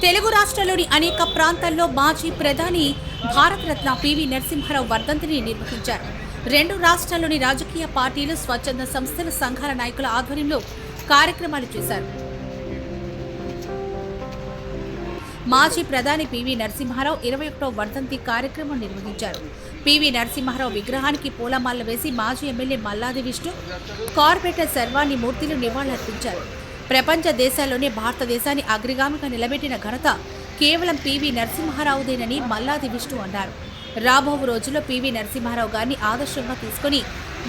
తెలుగు రాష్ట్రాల్లోని అనేక ప్రాంతాల్లో మాజీ ప్రధాని భారతరత్న పివి నరసింహారావు వర్ధంతిని నిర్వహించారు. రెండు రాష్ట్రాల్లోని రాజకీయ పార్టీలు, స్వచ్ఛంద సంస్థల, సంఘాల నాయకుల ఆధ్వర్యంలో కార్యక్రమాలు చేశారు. మాజీ ప్రధాని పివి నరసింహారావు 21వ వర్ధంతి కార్యక్రమం నిర్వహించారు. పివి నరసింహారావు విగ్రహానికి పూలమాలలు వేసి మాజీ ఎమ్మెల్యే మల్లాది విష్ణు, కార్పొరేటర్ శర్వాణి మూర్తిలు నివాళులర్పించారు. ప్రపంచ దేశాల్లోనే భారతదేశాన్ని అగ్రగామిగా నిలబెట్టిన ఘనత కేవలం పివి నరసింహారావుదేనని మల్లాది విష్ణు అన్నారు. రాబో రోజుల్లో పివి నరసింహారావు గారిని ఆదర్శంగా తీసుకుని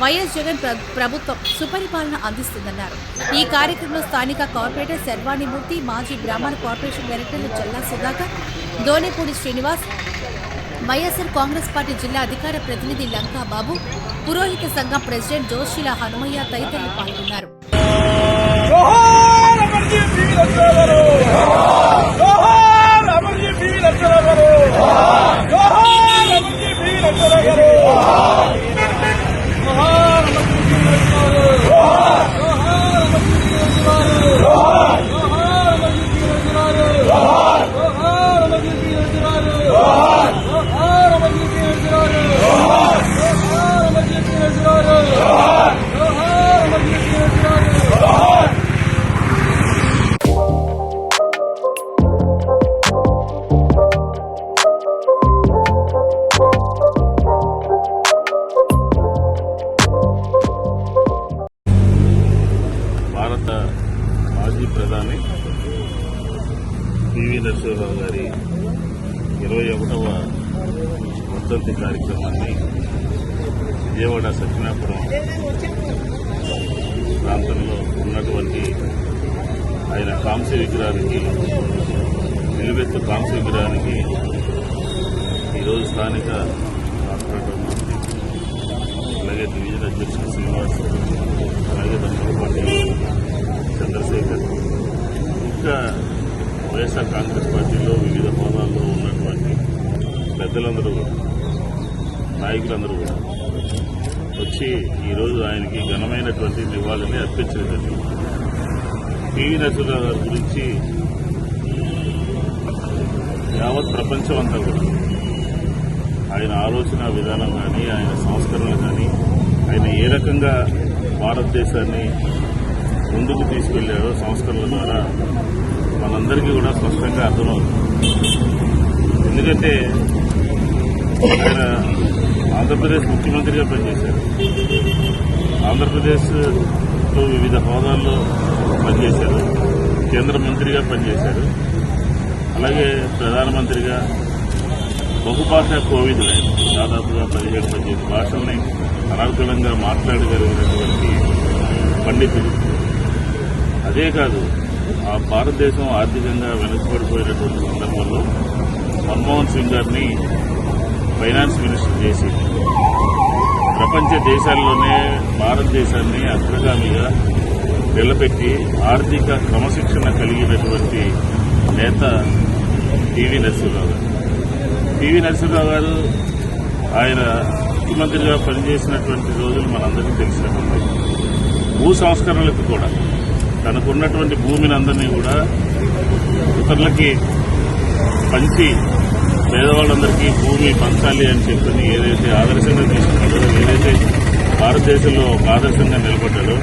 వైఎస్ జగన్ ప్రభుత్వం సుపరిపాలన అందిస్తుందన్నారు. ఈ కార్యక్రమంలో స్థానిక కార్పొరేటర్ శర్వాణి మూర్తి, మాజీ బ్రాహ్మణ కార్పొరేషన్ డైరెక్టర్లు జల్లా సుధాకర్, దోనేపూడి శ్రీనివాస్, వైఎస్ఆర్ కాంగ్రెస్ పార్టీ జిల్లా అధికార ప్రతినిధి లంకా బాబు, పురోహిత సంఘం ప్రెసిడెంట్ జోషిల హనుమయ్య తదితరులు పాల్గొన్నారు. భారత మాజీ ప్రధాని పివి నరసింహారావు గారి 21వ వర్ధంతి కార్యక్రమాన్ని విజయవాడ సత్యనాపురం ప్రాంతంలో ఉన్నటువంటి ఆయన కాంస్య విగ్రహానికి, నిలువెత్తు కాంస్య విగ్రహానికి ఈరోజు స్థానిక కార్పొరేటర్ మంత్రి, అలాగే డివిజన్ అధ్యక్షుడు శ్రీనివాస్, అలాగే దమ్మలపాటి చంద్రశేఖర్, ఇంకా వైఎస్ఆర్ కాంగ్రెస్ పార్టీలో వివిధ హోదాల్లో ఉన్నటువంటి పెద్దలందరూ కూడా, నాయకులందరూ కూడా వచ్చి ఈరోజు ఆయనకి ఘనమైనటువంటి నివాళిని అర్పించడం జరిగింది. పివి నరసింహారావు గారి గురించి యావత్ ప్రపంచం అంతా కూడా ఆయన ఆలోచన విధానం కానీ, ఆయన సంస్కరణలు కానీ, ఆయన ఏ రకంగా భారతదేశాన్ని ముందుకు తీసుకెళ్లాడో సంస్కరణల ద్వారా మనందరికీ కూడా స్పష్టంగా అర్థమవుతుంది. ఎందుకంటే ఆయన ఆంధ్రప్రదేశ్ ముఖ్యమంత్రిగా పనిచేశారు, ఆంధ్రప్రదేశ్లో వివిధ హోదాల్లో పనిచేశారు, కేంద్ర మంత్రిగా పనిచేశారు, అలాగే ప్రధానమంత్రిగా బహుభాషా కోవిదులు, దాదాపుగా 17-18 భాషల్ని అనర్గళంగా మాట్లాడగలిగినటువంటి పండితులు. అదే కాదు, ఆ భారతదేశం ఆర్థికంగా వెనుకబడిపోయినటువంటి సందర్భంలో మన్మోహన్ సింగ్ గారిని ఫైనాన్స్ మినిస్టర్ చేసి ప్రపంచ దేశాల్లోనే భారతదేశాన్ని అగ్రగామిగా నిలబెట్టి ఆర్థిక క్రమశిక్షణ కలిగినటువంటి నేత పివి నరసింహారావు గారు. పివి నరసింహారావు గారు ఆయన ముఖ్యమంత్రిగా పనిచేసినటువంటి రోజులు మనందరికీ తెలిసినటువంటి భూ సంస్కరణలకు కూడా తనకున్నటువంటి భూమిని అందరినీ కూడా ఇతరులకి పంచి పేదవాళ్ళందరికీ భూమి పంచాలి అని చెప్పని ఏదైతే ఆదర్శంగా తీసుకున్నాడో, ఏదైతే భారతదేశంలో ఒక ఆదర్శంగా నిలబడ్డాడో,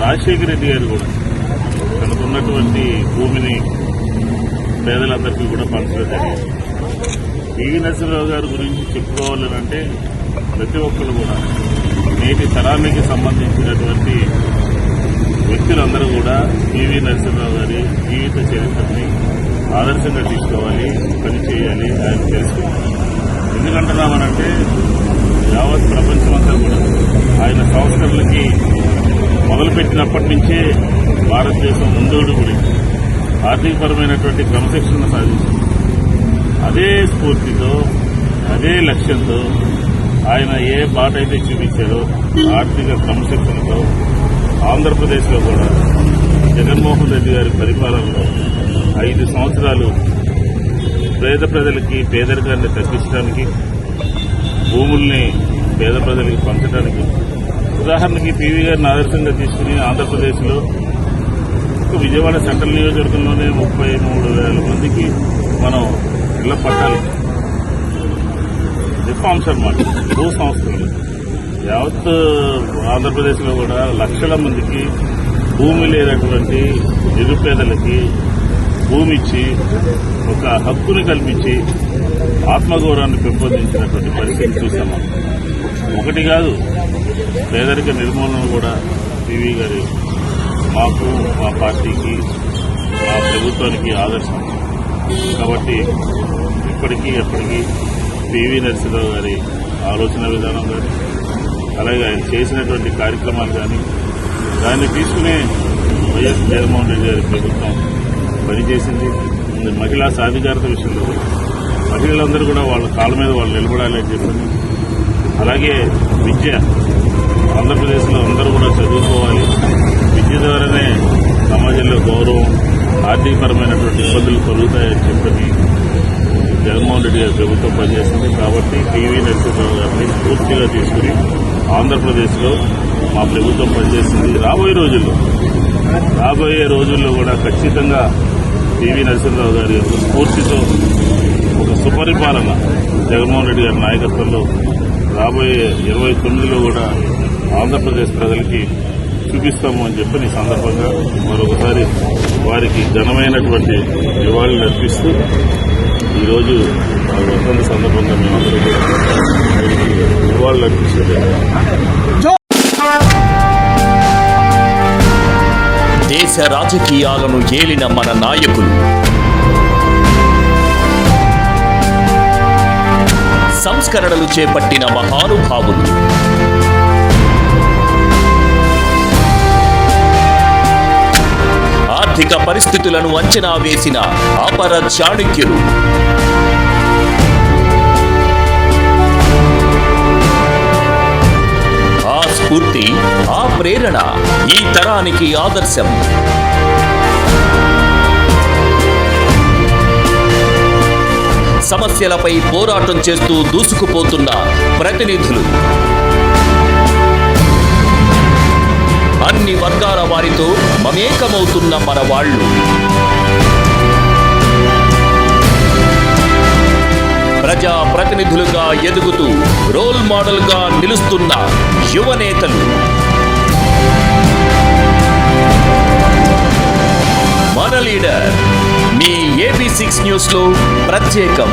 రాజశేఖర రెడ్డి గారు కూడా తనకున్నటువంటి భూమిని పేదలందరికీ కూడా పంచడం జరిగింది. పివి నరసింహారావు గారి గురించి చెప్పుకోవాలంటే ప్రతి ఒక్కరు కూడా నేటి తరానికి సంబంధించినటువంటి వ్యక్తులందరూ కూడా పివి నరసింహారావు గారి జీవిత చరిత్రని ఆదర్శంగా తీసుకోవాలి, పనిచేయాలి, ఆయన తెలుసుకుంటారు. ఎందుకంటున్నామనంటే యావత్ ప్రపంచమంతా కూడా ఆయన సంస్కరణలకి మొదలుపెట్టినప్పటి నుంచే భారతదేశం ముందడుగు గురించి ఆర్థికపరమైనటువంటి క్రమశిక్షణ సాధించింది. అదే స్ఫూర్తితో, అదే లక్ష్యంతో ఆయన ఏ బాట అయితే చూపించారో ఆర్థిక క్రమశిక్షణతో ఆంధ్రప్రదేశ్లో కూడా జగన్మోహన్ రెడ్డి గారి పరిపాలనలో 5 సంవత్సరాలు పేద ప్రజలకి పేదరికాన్ని తగ్గించడానికి, భూముల్ని పేద ప్రజలకి పంచడానికి, ఉదాహరణకి పివి గారిని ఆదర్శంగా తీసుకుని ఆంధ్రప్రదేశ్లో ఒక్క విజయవాడ సెంట్రల్ నియోజకవర్గంలోనే 33,000 మందికి మనం ఇళ్ల పట్టాలి రిఫార్మ్స్ అన్నమాట. భూ సంస్థలు యావత్ ఆంధ్రప్రదేశ్లో కూడా లక్షల మందికి భూమి లేనటువంటి నిరుపేదలకి భూమి ఇచ్చి ఒక హక్కుని కల్పించి ఆత్మగౌరవాన్ని పెంపొందించినటువంటి పరిస్థితి చూసాము. ఒకటి కాదు, పేదరిక నిర్మూలన కూడా పివి గారి మాకు, మా పార్టీకి, మా ప్రభుత్వానికి ఆదర్శం. కాబట్టి ఇప్పటికీ ఎప్పటికీ పివి నరసింహరావు గారి ఆలోచన విధానం కానీ, అలాగే ఆయన చేసినటువంటి కార్యక్రమాలు కానీ, దాన్ని తీసుకునే వైఎస్ జగన్మోహన్ రెడ్డి గారి ప్రభుత్వం పనిచేసింది. మహిళా సాధికారత విషయంలో మహిళలందరూ కూడా వాళ్ళ కాళ్ళ మీద వాళ్ళు నిలబడాలి అని చెప్పి, అలాగే విద్య, ఆంధ్రప్రదేశ్లో అందరూ కూడా చదువుకోవాలి, విద్య ద్వారానే సమాజంలో గౌరవం, ఆర్థికపరమైనటువంటి ఇబ్బందులు కలుగుతాయని చెప్పని జగన్మోహన్ రెడ్డి గారి ప్రభుత్వం పనిచేస్తుంది. కాబట్టి పివి నరసింహరావు గారిని పూర్తిగా తీసుకుని ఆంధ్రప్రదేశ్లో మా ప్రభుత్వం పనిచేస్తుంది. రాబోయే రోజుల్లో కూడా ఖచ్చితంగా పివి నరసింహరావు గారి యొక్క స్ఫూర్తితో ఒక సుపరిపాలన జగన్మోహన్ రెడ్డి గారి నాయకత్వంలో రాబోయే 29లో కూడా ఆంధ్రప్రదేశ్ ప్రజలకి చూపిస్తాము అని చెప్పి ఈ సందర్భంగా మరొకసారి వారికి ఘనమైనటువంటి నివాళులు అర్పిస్తూ ఈరోజు వర్ధంతి సందర్భంగా మేమందరూ కూడా నివాళులు అర్పిస్తుంది. దేశ రాజకీయాలను ఏలిన మన నాయకులు, సంస్కరణలు చేపట్టిన మహానుభావులు, ఆర్థిక పరిస్థితులను అంచనా వేసిన అపర చాణక్యులు, ఆ స్ఫూర్తి, ఆ ప్రేరణ ఈ తరానికి ఆదర్శం. సమస్యలపై పోరాటం చేస్తూ దూసుకుపోతున్న ప్రతినిధులు, అన్ని వర్గాల వారితో మమేకమవుతున్న మన వాళ్ళు, ప్రజా ప్రతినిధులుగా ఎదుగుతూ రోల్ మోడల్ గా నిలుస్తున్న యువనేతలు, మన లీడర్ మీ AB6 న్యూస్ లో ప్రత్యేకం.